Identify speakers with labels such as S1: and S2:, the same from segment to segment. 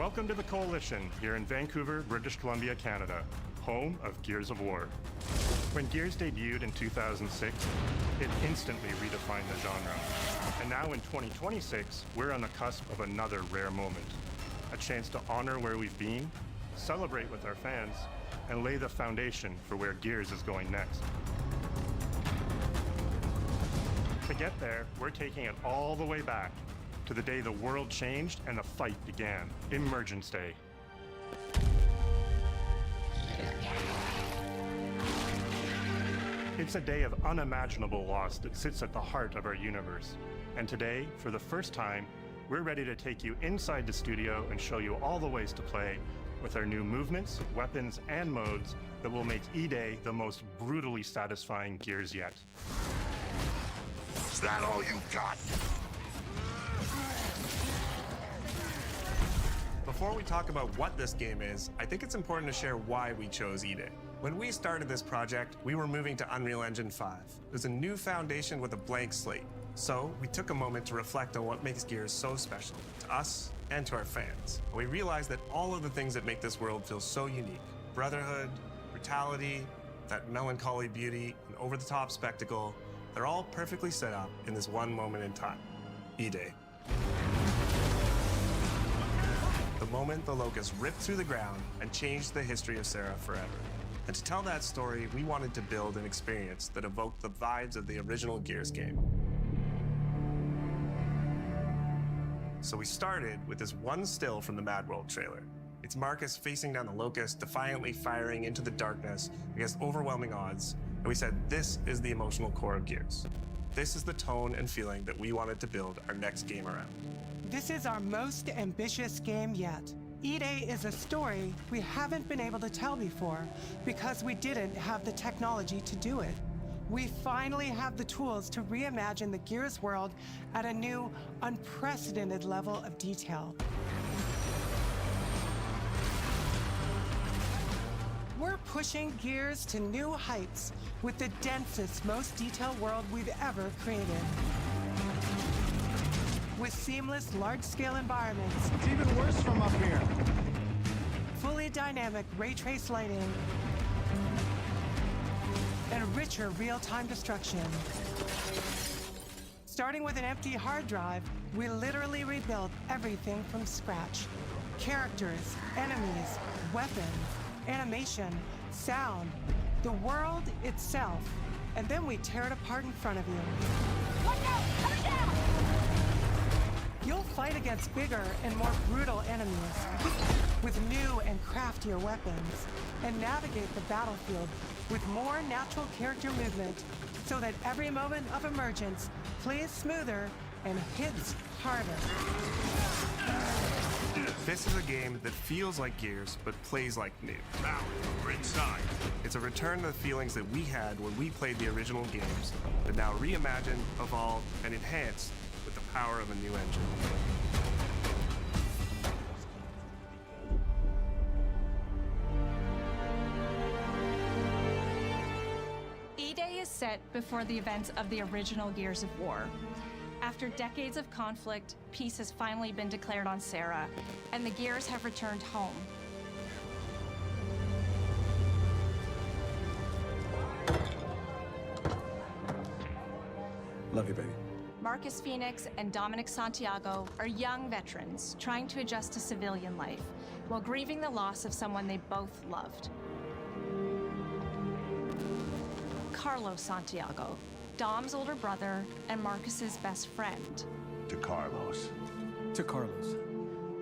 S1: Welcome to the Coalition here in Vancouver, British Columbia, Canada, home of Gears of War. When Gears debuted in 2006, it instantly redefined the genre. And now in 2026, we're on the cusp of another rare moment. A chance to honor where we've been, celebrate with our fans, and lay the foundation for where Gears is going next. To get there, we're taking it all the way back to the day the world changed and the fight began, Emergence Day. It's a day of unimaginable loss that sits at the heart of our universe. And today, for the first time, we're ready to take you inside the studio and show you all the ways to play with our new movements, weapons, and modes that will make E-Day the most brutally satisfying Gears yet.
S2: Is that all you got?
S3: Before we talk about what this game is, I think it's important to share why we chose E-Day. When we started this project, we were moving to Unreal Engine 5. It was a new foundation with a blank slate. So we took a moment to reflect on what makes Gears so special to us and to our fans. And we realized that all of the things that make this world feel so unique, brotherhood, brutality, that melancholy beauty, and over-the-top spectacle, they're all perfectly set up in this one moment in time, E-Day. The moment the Locust ripped through the ground and changed the history of Sera forever. And to tell that story, we wanted to build an experience that evoked the vibes of the original Gears game. So we started with this one still from the Mad World trailer. It's Marcus facing down the Locust, defiantly firing into the darkness against overwhelming odds. And we said, this is the emotional core of Gears. This is the tone and feeling that we wanted to build our next game around.
S4: This is our most ambitious game yet. E-Day is a story we haven't been able to tell before because we didn't have the technology to do it. We finally have the tools to reimagine the Gears world at a new, unprecedented level of detail. We're pushing Gears to new heights with the densest, most detailed world we've ever created. With seamless, large-scale environments.
S5: It's even worse from up here.
S4: Fully dynamic ray trace lighting. And richer real-time destruction. Starting with an empty hard drive, we literally rebuilt everything from scratch. Characters, enemies, weapons, animation, sound, the world itself. And then we tear it apart in front of you.
S6: Look out! Coming down!
S4: You'll fight against bigger and more brutal enemies with new and craftier weapons and navigate the battlefield with more natural character movement so that every moment of emergence plays smoother and hits harder.
S3: This is a game that feels like Gears, but plays like new.
S2: Now, we're inside.
S3: It's a return to the feelings that we had when we played the original games, but now reimagined, evolved, and enhanced with the power of a new engine.
S6: E-Day is set before the events of the original Gears of War. After decades of conflict, peace has finally been declared on Sera, and the Gears have returned home.
S5: Love you, baby.
S6: Marcus Phoenix and Dominic Santiago are young veterans trying to adjust to civilian life while grieving the loss of someone they both loved. Carlos Santiago, Dom's older brother and Marcus's best friend.
S2: To Carlos.
S5: To Carlos.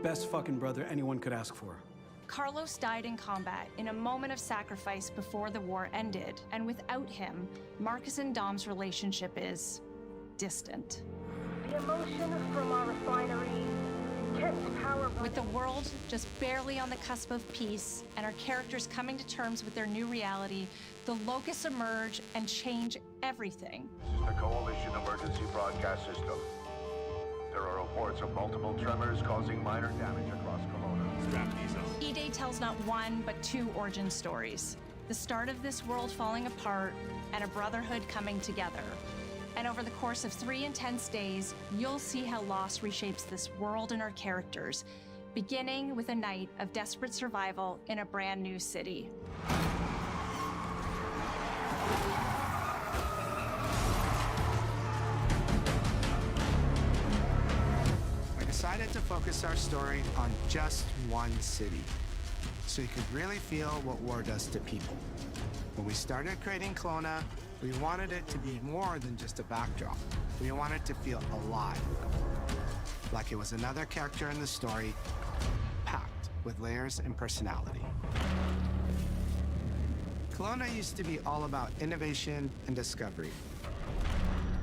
S5: Best fucking brother anyone could ask for.
S6: Carlos died in combat in a moment of sacrifice before the war ended, and without him, Marcus and Dom's relationship is distant.
S7: The emotion from our refinery kept power.
S6: With the world just barely on the cusp of peace and our characters coming to terms with their new reality, the Locusts emerge and change everything.
S8: This is the Coalition Emergency Broadcast System. There are reports of multiple tremors causing minor damage across Kelowna.
S2: Strap these on.
S6: E-Day tells not one, but two origin stories. The start of this world falling apart and a brotherhood coming together. And over the course of 3 intense days, you'll see how loss reshapes this world and our characters, beginning with a night of desperate survival in a brand new city.
S9: We decided to focus our story on just one city, so you could really feel what war does to people. When we started creating Kelowna, we wanted it to be more than just a backdrop. We wanted to feel alive, like it was another character in the story, packed with layers and personality. Kelowna used to be all about innovation and discovery.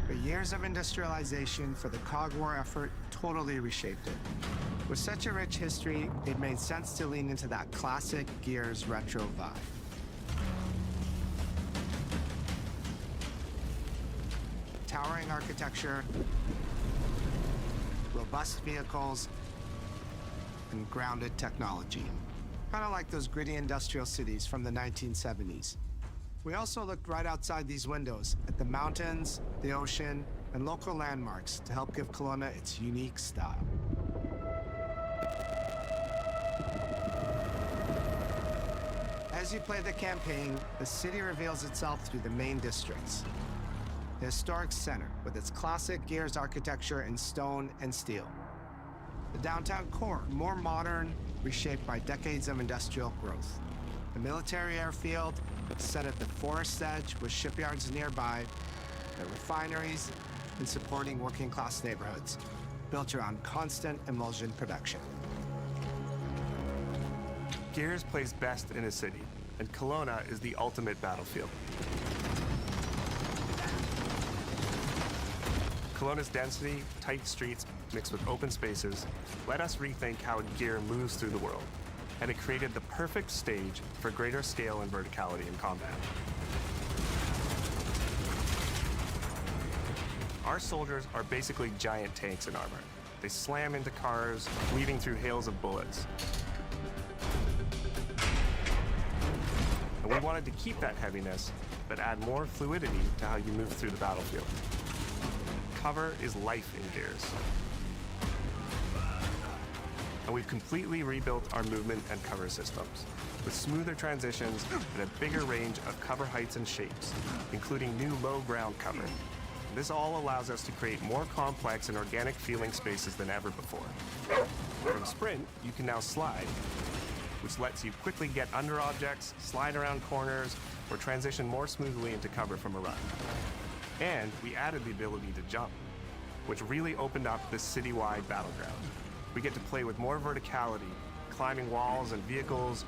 S9: But years of industrialization for the Cog War effort totally reshaped it. With such a rich history, it made sense to lean into that classic Gears retro vibe. Towering architecture, robust vehicles, and grounded technology. Kind of like those gritty industrial cities from the 1970s. We also looked right outside these windows at the mountains, the ocean, and local landmarks to help give Kelowna its unique style. As you play the campaign, the city reveals itself through the main districts. The historic center, with its classic Gears architecture in stone and steel. The downtown core, more modern, reshaped by decades of industrial growth. The military airfield, set at the forest edge with shipyards nearby, the refineries, and supporting working-class neighborhoods, built around constant emulsion production.
S3: Gears plays best in a city, and Kelowna is the ultimate battlefield. Kelowna's density, tight streets, mixed with open spaces, let us rethink how Gear moves through the world, and it created the perfect stage for greater scale and verticality in combat. Our soldiers are basically giant tanks in armor. They slam into cars, weaving through hails of bullets. And we wanted to keep that heaviness, but add more fluidity to how you move through the battlefield. Cover is life in Gears. And we've completely rebuilt our movement and cover systems, with smoother transitions and a bigger range of cover heights and shapes, including new low ground cover. This all allows us to create more complex and organic feeling spaces than ever before. From Sprint, you can now slide, which lets you quickly get under objects, slide around corners, or transition more smoothly into cover from a run. And we added the ability to jump, which really opened up this citywide battleground. We get to play with more verticality, climbing walls and vehicles,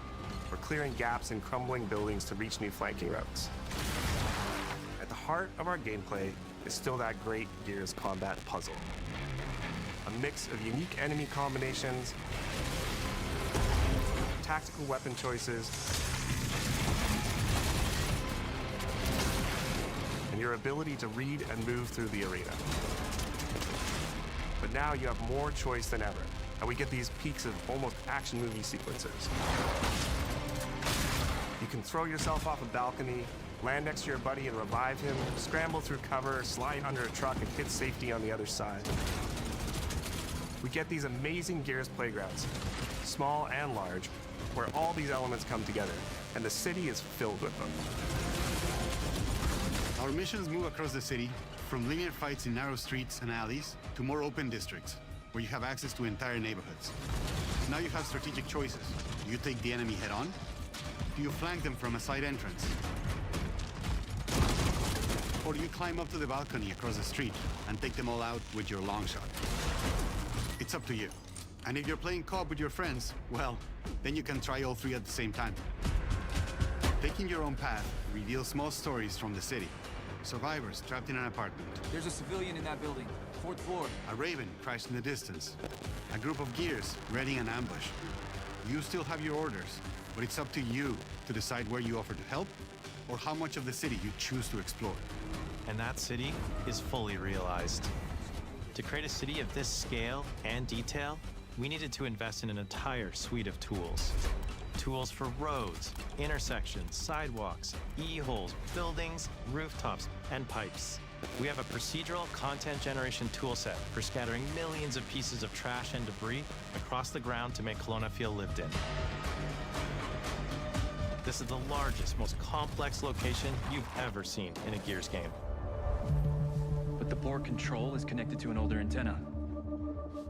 S3: or clearing gaps in crumbling buildings to reach new flanking routes. At the heart of our gameplay is still that great Gears combat puzzle. A mix of unique enemy combinations, tactical weapon choices, and your ability to read and move through the arena. But now you have more choice than ever, and we get these peaks of almost action movie sequences. You can throw yourself off a balcony, land next to your buddy and revive him, scramble through cover, slide under a truck, and hit safety on the other side. We get these amazing Gears playgrounds, small and large, where all these elements come together, and the city is filled with them.
S10: Our missions move across the city, from linear fights in narrow streets and alleys to more open districts, where you have access to entire neighborhoods. Now you have strategic choices. Do you take the enemy head on? Do you flank them from a side entrance? Or do you climb up to the balcony across the street and take them all out with your long shot? It's up to you. And if you're playing co-op with your friends, well, then you can try all three at the same time. Taking your own path reveals small stories from the city. Survivors trapped in an apartment.
S11: There's a civilian in that building, 4th floor.
S10: A Raven crashed in the distance. A group of Gears readying an ambush. You still have your orders, but it's up to you to decide where you offer to help or how much of the city you choose to explore.
S12: And that city is fully realized. To create a city of this scale and detail, we needed to invest in an entire suite of tools. Tools for roads, intersections, sidewalks, e-holes, buildings, rooftops, and pipes. We have a procedural content generation toolset for scattering millions of pieces of trash and debris across the ground to make Kelowna feel lived in. This is the largest, most complex location you've ever seen in a Gears game.
S11: But the board control is connected to an older antenna.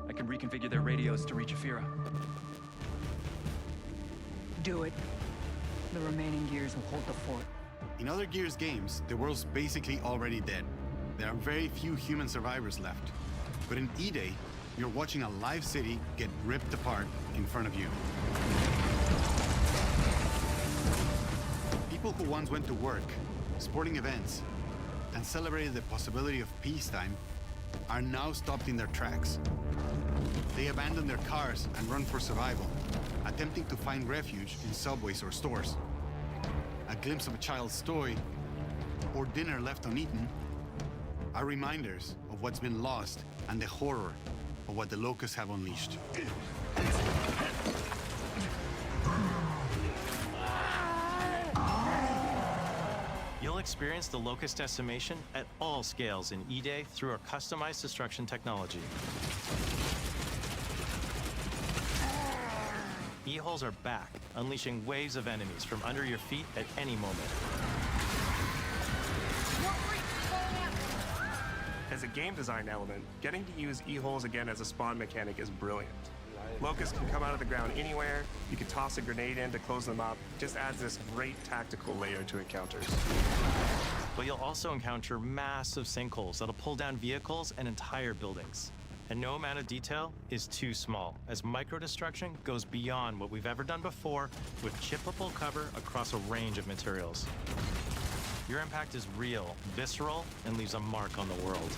S11: I can reconfigure their radios to reach Afira.
S13: Do it. The remaining Gears will hold the fort.
S10: In other Gears games, the world's basically already dead. There are very few human survivors left. But in E-Day, you're watching a live city get ripped apart in front of you. People who once went to work, sporting events, and celebrated the possibility of peacetime are now stopped in their tracks. They abandon their cars and run for survival, attempting to find refuge in subways or stores. A glimpse of a child's toy or dinner left uneaten are reminders of what's been lost and the horror of what the Locusts have unleashed.
S12: You'll experience the Locust decimation at all scales in E-Day through our customized destruction technology. E-holes are back, unleashing waves of enemies from under your feet at any moment.
S3: As a game design element, getting to use E-holes again as a spawn mechanic is brilliant. Locusts can come out of the ground anywhere, you can toss a grenade in to close them up, just adds this great tactical layer to encounters.
S12: But you'll also encounter massive sinkholes that'll pull down vehicles and entire buildings. And no amount of detail is too small, as micro-destruction goes beyond what we've ever done before with chippable cover across a range of materials. Your impact is real, visceral, and leaves a mark on the world.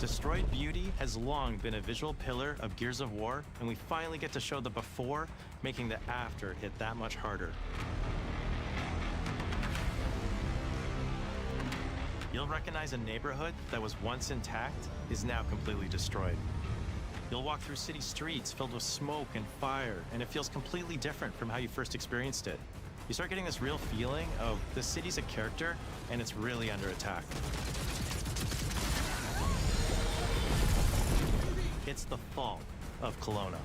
S12: Destroyed Beauty has long been a visual pillar of Gears of War, and we finally get to show the before, making the after hit that much harder. You'll recognize a neighborhood that was once intact is now completely destroyed. You'll walk through city streets filled with smoke and fire, and it feels completely different from how you first experienced it. You start getting this real feeling of the city's a character, and it's really under attack. It's the fall of Kelowna.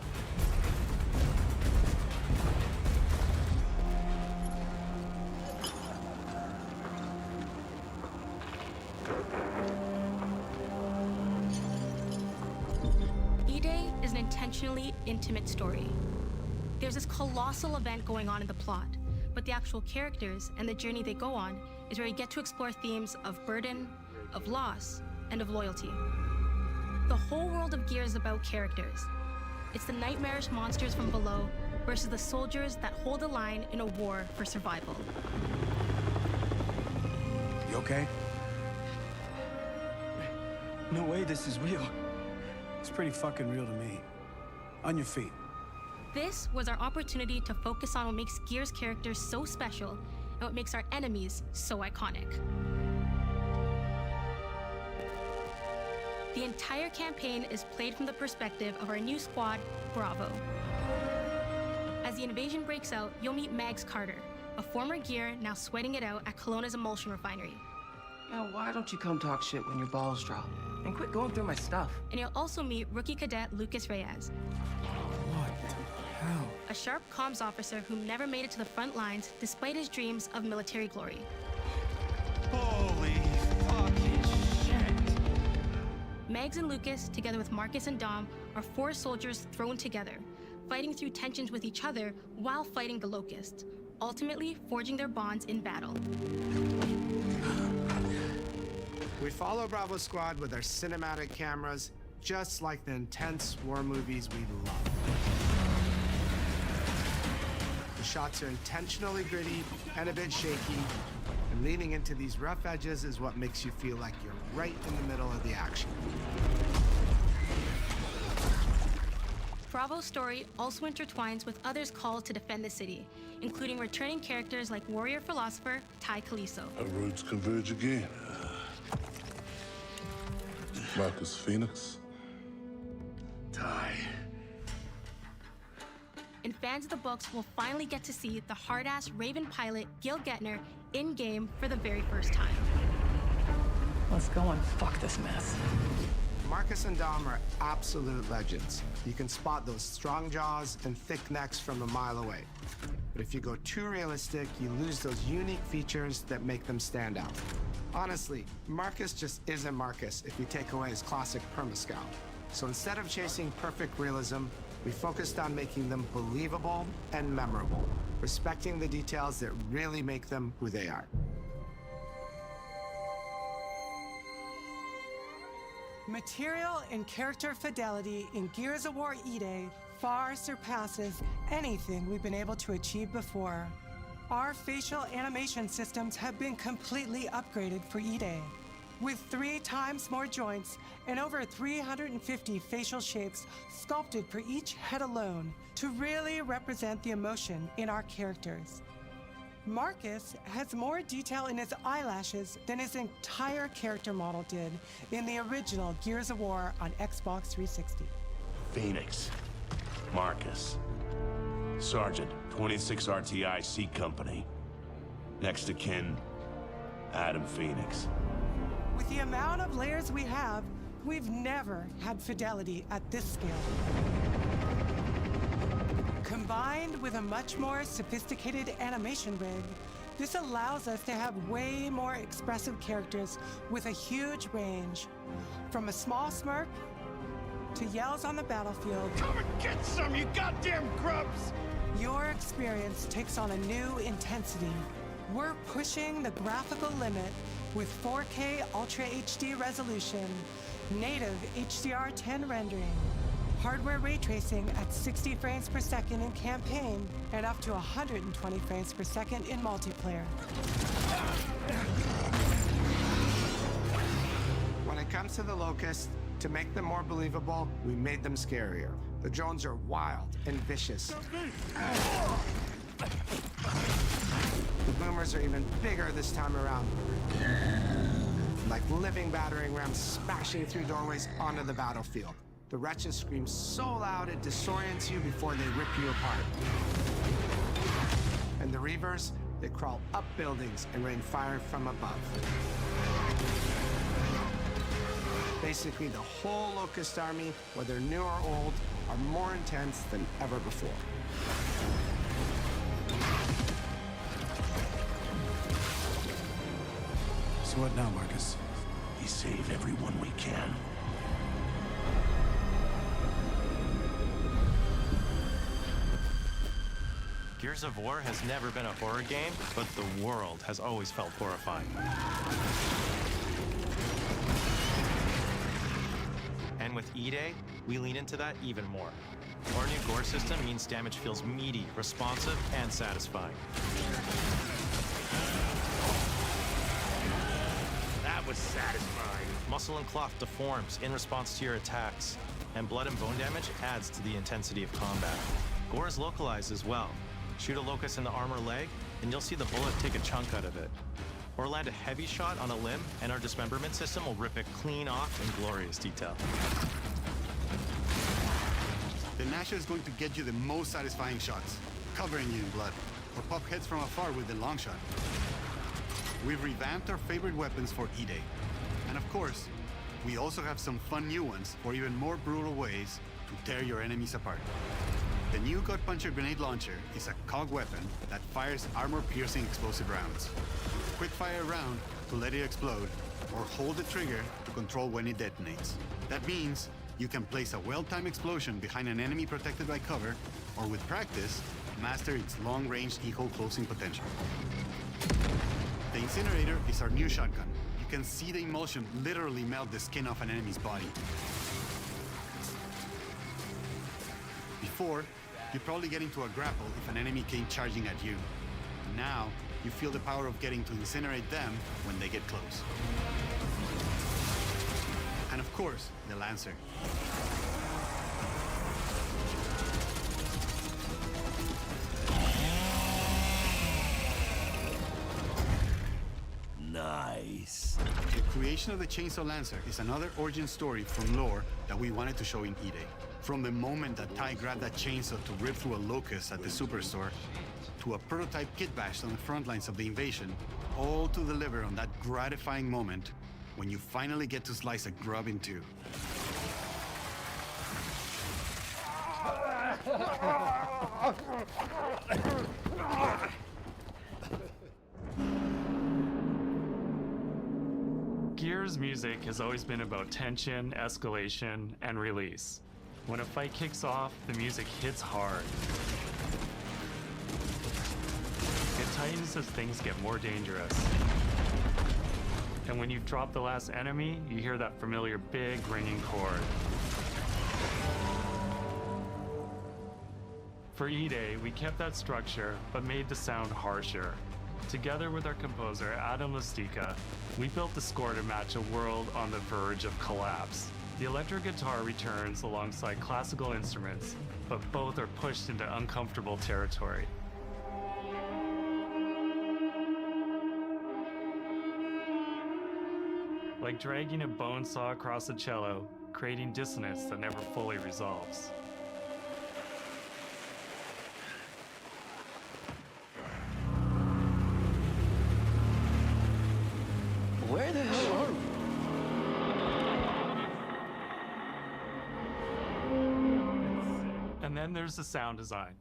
S14: E-Day is an intentionally intimate story. There's this colossal event going on in the plot, but the actual characters and the journey they go on is where you get to explore themes of burden, of loss, and of loyalty. The whole world of Gears is about characters. It's the nightmarish monsters from below versus the soldiers that hold the line in a war for survival.
S5: You okay? No way this is real. It's pretty fucking real to me. On your feet.
S14: This was our opportunity to focus on what makes Gears characters so special and what makes our enemies so iconic. The entire campaign is played from the perspective of our new squad, Bravo. As the invasion breaks out, you'll meet Mags Carter, a former Gear now sweating it out at Kelowna's emulsion refinery.
S15: Now, why don't you come talk shit when your balls drop? And quit going through my stuff.
S14: And you'll also meet rookie cadet Lucas Reyes.
S5: What the hell?
S14: A sharp comms officer who never made it to the front lines despite his dreams of military glory.
S12: Holy fucking shit!
S14: Mags and Lucas, together with Marcus and Dom, are 4 soldiers thrown together, fighting through tensions with each other while fighting the Locust, ultimately forging their bonds in battle.
S9: We follow Bravo Squad with our cinematic cameras, just like the intense war movies we love. The shots are intentionally gritty and a bit shaky, and leaning into these rough edges is what makes you feel like you're right in the middle of the action.
S14: Bravo's story also intertwines with others called to defend the city, including returning characters like warrior philosopher Ty Caliso.
S2: Our roads converge again. Marcus Phoenix. Ty.
S14: And fans of the books will finally get to see the hard-ass Raven pilot Gil Gettner in-game for the very first time.
S13: Let's go and fuck this mess.
S9: Marcus and Dom are absolute legends. You can spot those strong jaws and thick necks from a mile away. But if you go too realistic, you lose those unique features that make them stand out. Honestly, Marcus just isn't Marcus if you take away his classic perma-scout. So instead of chasing perfect realism, we focused on making them believable and memorable, respecting the details that really make them who they are.
S4: Material and character fidelity in Gears of War E-Day far surpasses anything we've been able to achieve before. Our facial animation systems have been completely upgraded for E-Day, with 3 times more joints and over 350 facial shapes sculpted for each head alone to really represent the emotion in our characters. Marcus has more detail in his eyelashes than his entire character model did in the original Gears of War on Xbox 360.
S2: Phoenix. Marcus. Sergeant, 26 RTI C Company. Next to kin, Adam Phoenix.
S4: With the amount of layers we have, we've never had fidelity at this scale. Combined with a much more sophisticated animation rig, this allows us to have way more expressive characters with a huge range. From a small smirk to yells on the battlefield.
S2: Come and get some, you goddamn grubs!
S4: Your experience takes on a new intensity. We're pushing the graphical limit with 4K Ultra HD resolution, native HDR10 rendering, hardware ray tracing at 60 frames per second in campaign, and up to 120 frames per second in multiplayer.
S9: When it comes to the Locust, to make them more believable, we made them scarier. The drones are wild and vicious. The boomers are even bigger this time around. Like living battering rams smashing through doorways onto the battlefield. The wretches scream so loud it disorients you before they rip you apart. And the Reavers, they crawl up buildings and rain fire from above. Basically, the whole Locust army, whether new or old, are more intense than ever before.
S5: So what now, Marcus?
S2: We save everyone we can.
S12: Gears of War has never been a horror game, but the world has always felt horrifying. And with E-Day, we lean into that even more. Our new gore system means damage feels meaty, responsive, and satisfying.
S2: That was satisfying.
S12: Muscle and cloth deforms in response to your attacks, and blood and bone damage adds to the intensity of combat. Gore is localized as well. Shoot a Locust in the armor leg, and you'll see the bullet take a chunk out of it. Or land a heavy shot on a limb, and our dismemberment system will rip it clean off in glorious detail.
S10: The Gnasher is going to get you the most satisfying shots, covering you in blood, or pop heads from afar with the long shot. We've revamped our favorite weapons for E-Day. And of course, we also have some fun new ones for even more brutal ways to tear your enemies apart. The new Gut Puncher grenade launcher is a COG weapon that fires armor-piercing explosive rounds. Quick fire a round to let it explode, or hold the trigger to control when it detonates. That means you can place a well-timed explosion behind an enemy protected by cover, or with practice, master its long-range eco closing potential. The Incinerator is our new shotgun. You can see the emulsion literally melt the skin off an enemy's body. Before, you'd probably get into a grapple if an enemy came charging at you. Now, you feel the power of getting to incinerate them when they get close. And of course, the Lancer.
S2: Nice.
S10: The creation of the Chainsaw Lancer is another origin story from lore that we wanted to show in E-Day. From the moment that Ty grabbed that chainsaw to rip through a Locust at the Superstore, to a prototype kit bash on the front lines of the invasion, all to deliver on that gratifying moment when you finally get to slice a grub in two.
S16: Gears music has always been about tension, escalation, and release. When a fight kicks off, the music hits hard. It tightens as things get more dangerous. And when you've dropped the last enemy, you hear that familiar big ringing chord. For E-Day, we kept that structure, but made the sound harsher. Together with our composer, Adam Lastica, we built the score to match a world on the verge of collapse. The electric guitar returns alongside classical instruments, but both are pushed into uncomfortable territory. Like dragging a bone saw across a cello, creating dissonance that never fully resolves.
S15: Where the hell are we?
S16: And then there's the sound design.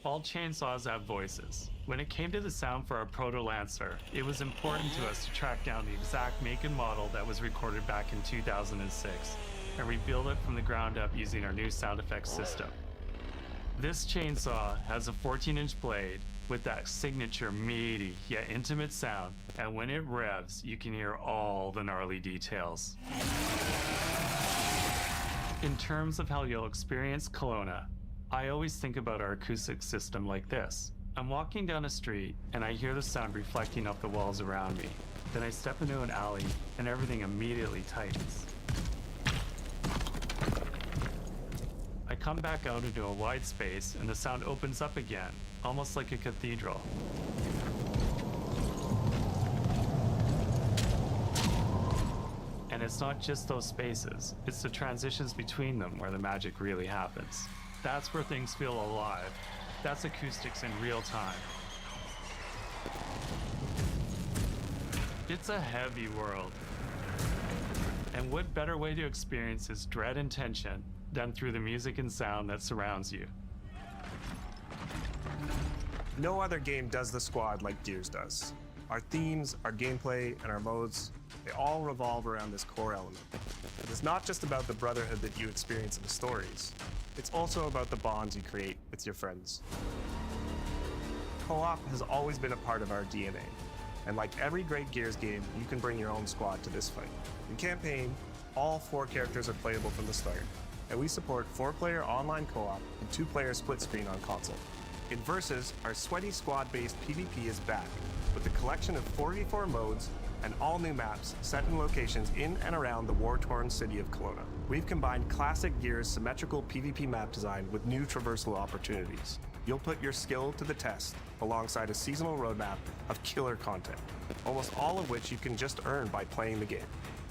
S16: All chainsaws have voices. When it came to the sound for our Proto Lancer, it was important to us to track down the exact make and model that was recorded back in 2006 and rebuild it from the ground up using our new sound effects system. This chainsaw has a 14-inch blade with that signature meaty yet intimate sound, and when it revs, you can hear all the gnarly details. In terms of how you'll experience Kelowna, I always think about our acoustic system like this. I'm walking down a street and I hear the sound reflecting off the walls around me. Then I step into an alley and everything immediately tightens. I come back out into a wide space and the sound opens up again, almost like a cathedral. And it's not just those spaces, it's the transitions between them where the magic really happens. That's where things feel alive. That's acoustics in real time. It's a heavy world. And what better way to experience its dread and tension than through the music and sound that surrounds you?
S3: No other game does the squad like Gears does. Our themes, our gameplay, and our modes, they all revolve around this core element. It is not just about the brotherhood that you experience in the stories. It's also about the bonds you create with your friends. Co-op has always been a part of our DNA. And like every great Gears game, you can bring your own squad to this fight. In campaign, all 4 characters are playable from the start. And we support 4-player online co-op and 2-player split screen on console. In Versus, our sweaty squad-based PvP is back, with a collection of 4v4 modes and all new maps set in locations in and around the war-torn city of Kelowna. We've combined classic Gears' symmetrical PvP map design with new traversal opportunities. You'll put your skill to the test alongside a seasonal roadmap of killer content, almost all of which you can just earn by playing the game,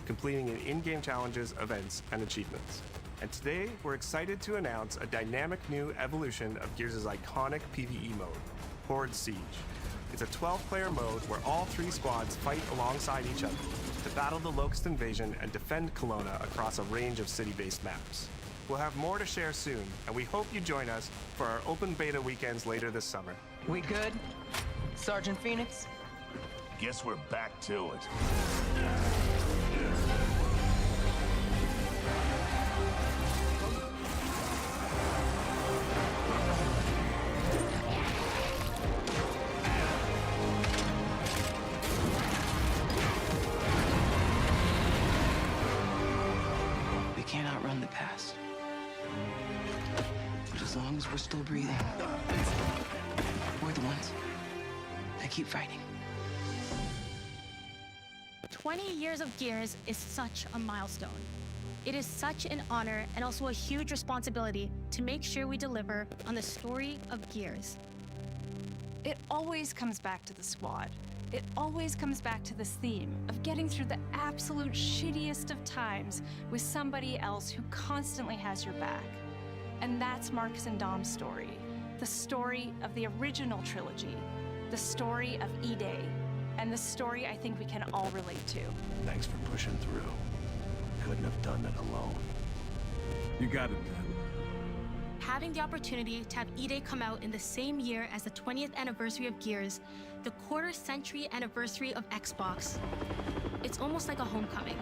S3: completing in-game challenges, events, and achievements. And today, we're excited to announce a dynamic new evolution of Gears' iconic PvE mode, Horde Siege. It's a 12-player mode where all 3 squads fight alongside each other to battle the Locust Invasion and defend Kelowna across a range of city-based maps. We'll have more to share soon, and we hope you join us for our open beta weekends later this summer.
S15: We good? Sergeant Phoenix?
S2: Guess we're back to it.
S15: We can't outrun the past. But as long as we're still breathing, we're the ones that keep fighting.
S14: 20 years of Gears is such a milestone. It is such an honor and also a huge responsibility to make sure we deliver on the story of Gears.
S6: It always comes back to the squad. It always comes back to this theme of getting through the absolute shittiest of times with somebody else who constantly has your back. And that's Marcus and Dom's story. The story of the original trilogy. The story of E-Day. And the story I think we can all relate to.
S17: Thanks for pushing through. Couldn't have done it alone.
S5: You got it, man.
S14: Having the opportunity to have E-Day come out in the same year as the 20th anniversary of Gears, the quarter-century anniversary of Xbox, it's almost like a homecoming.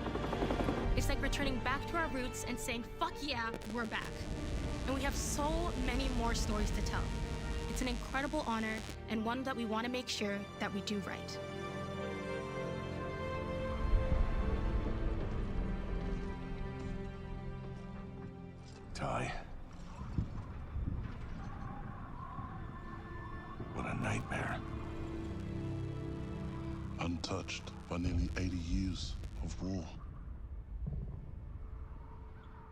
S14: It's like returning back to our roots and saying, fuck yeah, we're back. And we have so many more stories to tell. It's an incredible honor and one that we want to make sure that we do right.
S17: Ty. What a nightmare.
S2: Untouched by nearly 80 years of war.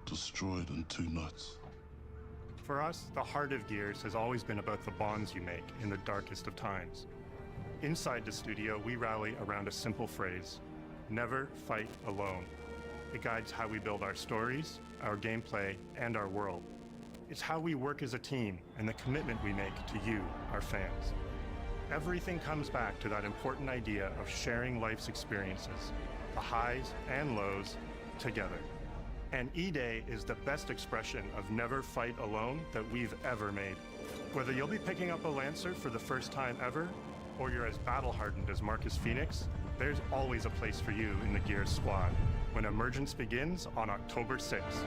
S2: Destroyed in 2 nights.
S1: For us, the heart of Gears has always been about the bonds you make in the darkest of times. Inside the studio, we rally around a simple phrase: never fight alone. It guides how we build our stories, our gameplay, and our world. It's how we work as a team and the commitment we make to you, our fans. Everything comes back to that important idea of sharing life's experiences, the highs and lows, together. And E-Day is the best expression of never fight alone that we've ever made. Whether you'll be picking up a Lancer for the first time ever, or you're as battle-hardened as Marcus Phoenix, there's always a place for you in the Gears squad when Emergence begins on October 6th.